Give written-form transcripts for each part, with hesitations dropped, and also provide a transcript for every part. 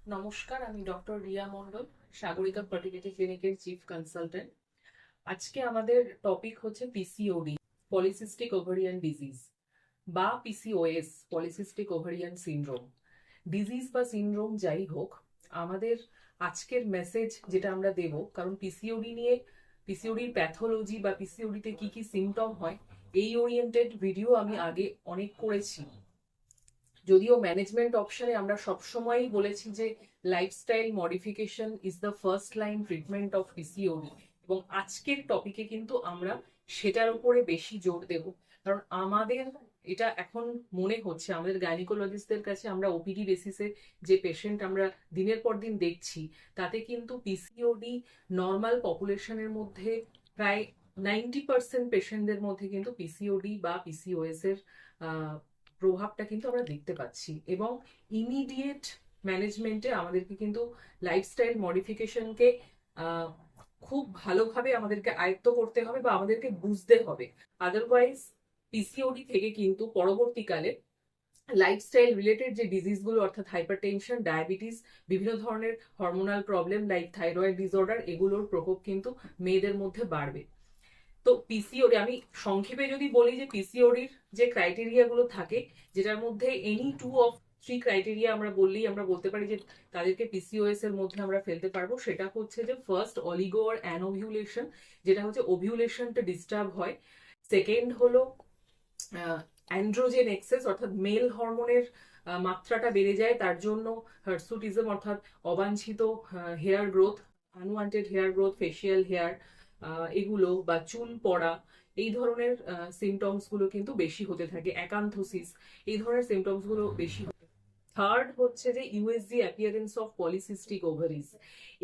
নমস্কার, আমি doctor Riya Mondal, Sagarika fertility ক্লিনিকের চিফ কনসালটেন্ট। আজকে আমাদের টপিক হচ্ছে পিসিওডি, পলিসিস্টিক ওভারিয়ান ডিজিজ, বা PCOS, polycystic ovarian syndrome. Disease বা সিনড্রোম যাই হোক, আমাদের আজকের মেসেজ যেটা আমরা দেব, কারণ পিসিওডি নিয়ে, পিসিওডির প্যাথোলজি বা পিসিওডিতে কি কি সিমটম হয়, এই ওরিয়েন্টেড ভিডিও আমি আগে অনেক করেছি। যদিও ম্যানেজমেন্ট অপশনে আমরা সবসময়ই বলেছি যে lifestyle modification is the first line treatment of PCOD, এবং আজকের টপিকে কিন্তু আমরা সেটার উপরে বেশি জোর দেব। কারণ আমাদের এটা এখন মনে হচ্ছে, আমাদের গাইনিকোলজিস্টদের কাছে আমরা ওপিডি বেসিসে যে পেশেন্ট আমরা দিনের পর দিন দেখছি, তাতে কিন্তু পিসিওডি নর্মাল পপুলেশনের মধ্যে প্রায় 90% পেশেন্টদের মধ্যে কিন্তু পিসিওডি বা পিসিওএস এর প্রভাবটা কিন্তু আমরা দেখতে পাচ্ছি। এবং ইমিডিয়েট ম্যানেজমেন্টে আমাদেরকে কিন্তু লাইফস্টাইল মডিফিকেশনকে খুব ভালোভাবে আমাদেরকে আয়ত্ত করতে হবে বা আমাদেরকে বুঝতে হবে। আদারওয়াইজ পিসিওডি থেকে কিন্তু পরবর্তীকালে লাইফস্টাইল রিলেটেড যে ডিজিজগুলো, অর্থাৎ হাইপারটেনশন, ডায়াবেটিস, বিভিন্ন ধরনের hormonal problem like thyroid disorder, এগুলোর প্রকোপ কিন্তু মেয়েদের মধ্যে বাড়বে। তো পিসিওডি আমি সংক্ষেপে যদি বলি যে পিসিওডির যে ক্রাইটেরিয়া গুলো থাকে, যেটার মধ্যে এনি 2 of 3 ক্রাইটেরিয়া আমরা বললেই আমরা বলতে পারি যে তাদেরকে পিসিওএস এর মধ্যে আমরা ফেলতে পারবো। সেটা হচ্ছে যে ফার্স্ট, অলিগো আর অ্যানোভিউলেশন, যেটা হচ্ছে ওভিউলেশনটা ডিস্টার্ব হয়। সেকেন্ড হলো অ্যান্ড্রোজেন এক্সেস, অর্থাৎ মেল হরমোনের মাত্রাটা বেড়ে যায়, তার জন্য হার্সুটিজম অর্থাৎ অবাঞ্ছিত hair growth, unwanted hair growth, facial hair, এগুলো বা চুল পড়া, এই ধরনের সিমটমস গুলো কিন্তু বেশি হতে থাকে। অ্যাকান্থোসিস, এই ধরনের সিমটমস গুলো বেশি হতে। থার্ড হচ্ছে যে USG appearance of polycystic ovaries.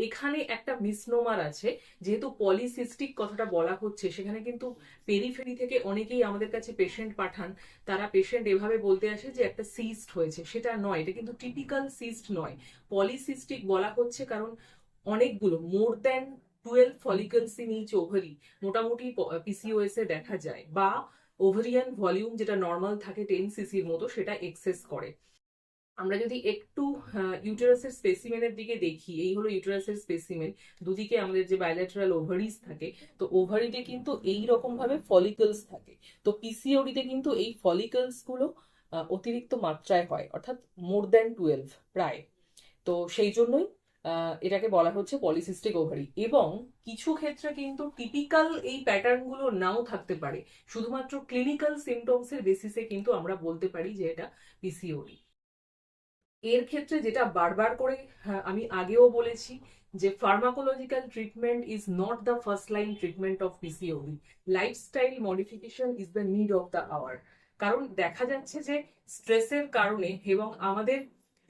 এখানে একটা মিসনোমার আছে, যেহেতু পলিসিস্টিক কথাটা বলা হচ্ছে, সেখানে কিন্তু পেরিফেরি থেকে অনেকেই আমাদের কাছে পেশেন্ট পাঠান। তারা পেশেন্ট এভাবে বলতে আসে যে একটা সিস্ট হয়েছে, সেটা নয়, এটা কিন্তু টিপিক্যাল সিস্ট নয়। পলিসিস্টিক বলা হচ্ছে কারণ অনেকগুলো, more than 12 follicles in each ovary মোটামুটি পিসিওএস এ দেখা যায়, বা ওভারিয়ান ভলিউম যেটা নর্মাল থাকে 10 সিসির মতো, সেটা এক্সেস করে। আমরা যদি একটু ইউটেরাসের স্পেসিমেনের দিকে দেখি, এই হলো ইউটেরাসের স্পেসিমেন, দুদিকে আমাদের যে বায়োল্যাটারাল ওভারিজ থাকে, তো ওভারিতে কিন্তু এই রকম ভাবে ফলিকলস থাকে। তো পিসিওডিতে কিন্তু এই ফলিকলস গুলো অতিরিক্ত মাত্রায় হয়, অর্থাৎ মোর দ্যান 12 প্রায়। তো সেই জন্যই এটাকে বলা হচ্ছে পলিসিস্টিক ওভারি। এবং কিছু ক্ষেত্রে কিন্তু টিপিক্যাল এই প্যাটার্ন গুলো নাও থাকতে পারে, শুধুমাত্র ক্লিনিক্যাল সিমটমস এর বেসিসে কিন্তু আমরা বলতে পারি যে এটা পিসিওডি। এর ক্ষেত্রে যেটা বারবার করে আমি আগেও বলেছি, যে pharmacological treatment is not the first line treatment of PCOD. Lifestyle modification is the need of the hour. কারণ দেখা যাচ্ছে যে স্ট্রেসের কারণে এবং আমাদের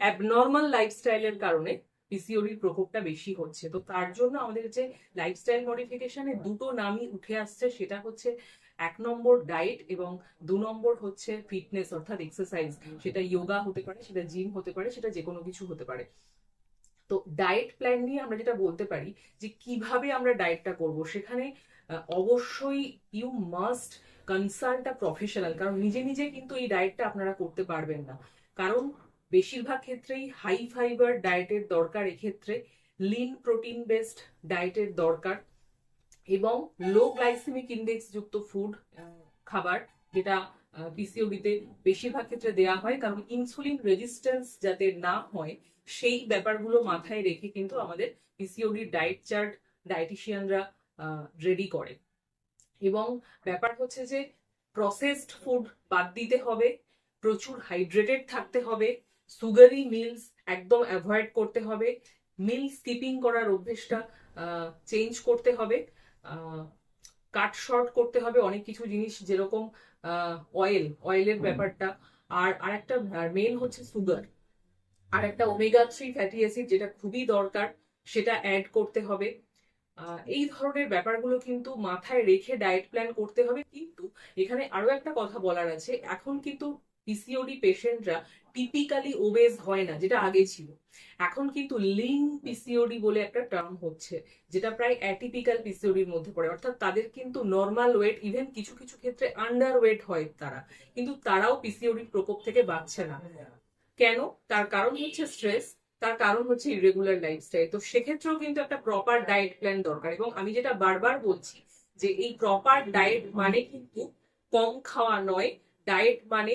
অ্যাবনর্মাল লাইফস্টাইলের কারণে পিসিওডির প্রকোপটা বেশি হচ্ছে। তো তার জন্য আমাদের যে লাইফস্টাইল মডিফিকেশনে দুটো নামই উঠে আসছে, সেটা হচ্ছে 1 নম্বর ডায়েট, এবং 2 নম্বর হচ্ছে ফিটনেস অর্থাৎ এক্সারসাইজ। সেটা যোগা হতে পারে, সেটা জিম হতে পারে, সেটা যে কোনো কিছু হতে পারে। তো ডায়েট প্ল্যান নিয়ে আমরা যেটা বলতে পারি যে কিভাবে আমরা ডায়েটটা করব, সেখানে অবশ্যই you must consult a professional. কারণ নিজে নিজে কিন্তু এই ডায়েটটা আপনারা করতে পারবেন না, কারণ বেশিরভাগ ক্ষেত্রেই হাই ফাইবার ডায়েটের দরকার। এক্ষেত্রে লিন প্রোটিন বেসড ডায়েটের দরকার, এবং লো গ্লাইসেমিক ইন্ডেক্স যুক্ত ফুড, খাবার, যেটা পিসিওডিতে বেশিরভাগ ক্ষেত্রে দেয়া হয়, কারণ ইনসুলিন রেজিস্ট্যান্স যাতে না হয় সেই ব্যাপারগুলো মাথায় রেখে কিন্তু আমাদের পিসিওডির ডায়েট চার্ট ডায়েটিশিয়ানরা রেডি করে। এবং ব্যাপার হচ্ছে যে প্রসেসড ফুড বাদ দিতে হবে, প্রচুর হাইড্রেটেড থাকতে হবে, সুগারি মিলস একদম অ্যাভয়েড করতে হবে, মিল স্কিপিং করার অভ্যেসটা চেঞ্জ করতে হবে, কাট শর্ট করতে হবে অনেক কিছু জিনিস, যেরকম অয়েলের ব্যাপারটা। আর আরেকটা মেন হচ্ছে সুগার, আর একটা ওমেগা 3 ফ্যাটি অ্যাসিড যেটা খুবই দরকার, সেটা অ্যাড করতে হবে। এই ধরনের ব্যাপারগুলো কিন্তু মাথায় রেখে ডায়েট প্ল্যান করতে হবে। কিন্তু এখানে আরো একটা কথা বলার আছে, এখন কিন্তু পিসিওডি পেশেন্টরা টিপিক্যালি ওবেজ হয় না, যেটা আগে ছিল। এখন কিন্তু লিন পিসিওডি বলে একটা টার্ম হচ্ছে, যেটা প্রায় অ্যাটিপিক্যাল পিসিওডির মধ্যে পড়ে। অর্থাৎ তাদের কিন্তু নর্মাল ওয়েট, ইভেন কিছু কিছু ক্ষেত্রে আন্ডার ওয়েট হয় তারা, কিন্তু তারাও পিসিওডির প্রকোপ থেকে বাঁচছে না। কেন? তার কারণ হচ্ছে স্ট্রেস। তার কারণ হচ্ছে ইরেগুলার লাইফস্টাইল। তো সেক্ষেত্রেও কিন্তু একটা প্রপার ডায়েট প্ল্যান দরকার। এবং আমি যেটা বারবার বলছি যে এই প্রপার ডায়েট মানে কিন্তু কম খাওয়া নয়। ডায়েট মানে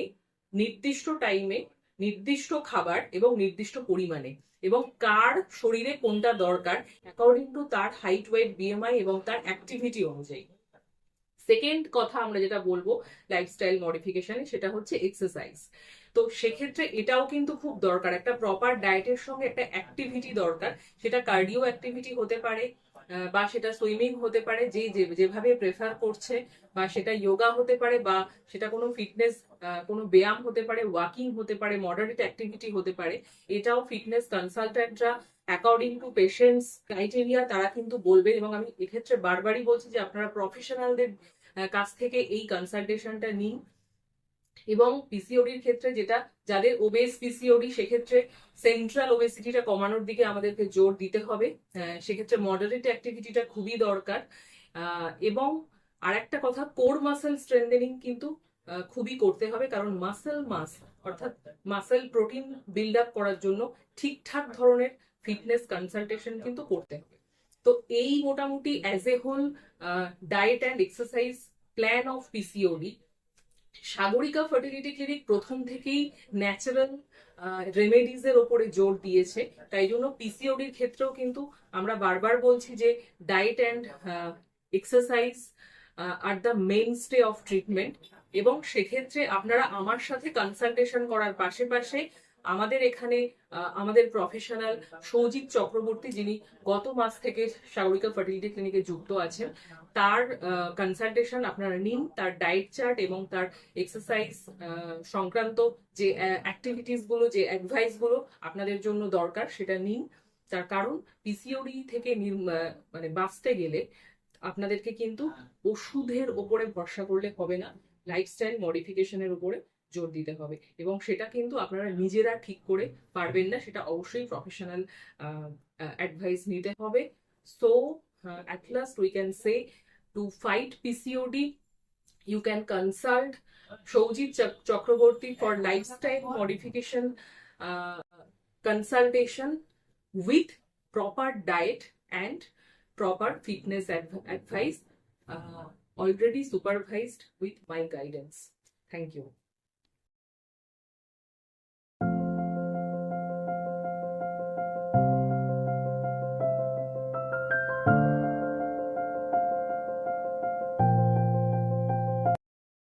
নির্দিষ্ট টাইমে নির্দিষ্ট খাবার এবং নির্দিষ্ট পরিমাণে, এবং কার শরীরে কোনটা দরকার অ্যাকর্ডিং টু তার হাইট, ওয়েট, বিএমআই এবং তার অ্যাক্টিভিটি অনুযায়ী। সেকেন্ড কথা আমরা যেটা বলবো লাইফস্টাইল মডিফিকেশনে, সেটা হচ্ছে এক্সারসাইজ। তো সেক্ষেত্রে এটাও কিন্তু খুব দরকার, একটা প্রপার ডায়েটের সঙ্গে একটা অ্যাক্টিভিটি দরকার। সেটা কার্ডিও অ্যাক্টিভিটি হতে পারে, বা সেটা সুইমিং হতে পারে, যেভাবে প্রেফার করছে, বা সেটা যোগা হতে পারে, বা সেটা কোনো ফিটনেস কোনো ব্যায়াম হতে পারে, ওয়াকিং হতে পারে, মডারেট অ্যাক্টিভিটি হতে পারে। এটাও ফিটনেস কনসালট্যান্টরা অ্যাকর্ডিং টু পেশেন্টস ক্রাইটেরিয়া তারা কিন্তু বলবেন। এবং আমি এক্ষেত্রে বারবারই বলছি যে আপনারা প্রফেশনালদের কাছ থেকে এই কনসালটেশনটা নিন। এবং পিসিওডির ক্ষেত্রে যেটা, যাদের ওবেস পিসিওডি, সেক্ষেত্রে সেন্ট্রাল ওবেসিটিটা কমানোর দিকে আমাদেরকে জোর দিতে হবে। সেক্ষেত্রে মডারেট অ্যাক্টিভিটিটা খুবই দরকার। এবং আরেকটা কথা, কোর মাসেল স্ট্রেংথেনিং কিন্তু খুবই করতে হবে, কারণ মাসেল মাস অর্থাৎ মাসেল প্রোটিন বিল্ড আপ করার জন্য ঠিকঠাক ধরনের ফিটনেস কনসালটেশন কিন্তু করতে হবে। তো এই মোটামুটি as a whole diet and exercise plan of PCOD. Sagarika fertility clinic প্রথম থেকেই ন্যাচারাল রেমেডিজ এর ওপরে জোর দিয়েছে। তাই জন্য পিসিওডির ক্ষেত্রেও কিন্তু আমরা বারবার বলছি যে ডায়েট অ্যান্ড এক্সারসাইজ আর দ্য মেইনস্টে অফ ট্রিটমেন্ট। এবং সেক্ষেত্রে আপনারা আমার সাথে কনসালটেশন করার পাশে আমাদের এখানে আমাদের প্রফেশনাল সৌজিত চক্রবর্তী, যিনি গত মাস থেকে সাগরিকা ফার্টিলিটি ক্লিনিকে যুক্ত আছেন, তার কনসালটেশন আপনারা নিন। তার ডায়েট চার্ট এবং তার এক্সারসাইজ সংক্রান্ত যে অ্যাক্টিভিটিস গুলো, যে অ্যাডভাইস গুলো আপনাদের জন্য দরকার, সেটা নিন। তার কারণ পিসিওডি থেকে মানে বাঁচতে গেলে আপনাদেরকে কিন্তু ওষুধের ওপরে ভরসা করলে হবে না, লাইফস্টাইল মডিফিকেশনের উপরে জোর দিতে হবে। এবং সেটা কিন্তু আপনারা নিজেরা ঠিক করে পারবেন না, সেটা অবশ্যই প্রফেশনাল অ্যাডভাইস নিতে হবে। So at last we can say, to fight PCOD you can consult Shojit Chakraborty for lifestyle modification consultation with proper diet and proper fitness advice, already supervised with my guidance. Thank you.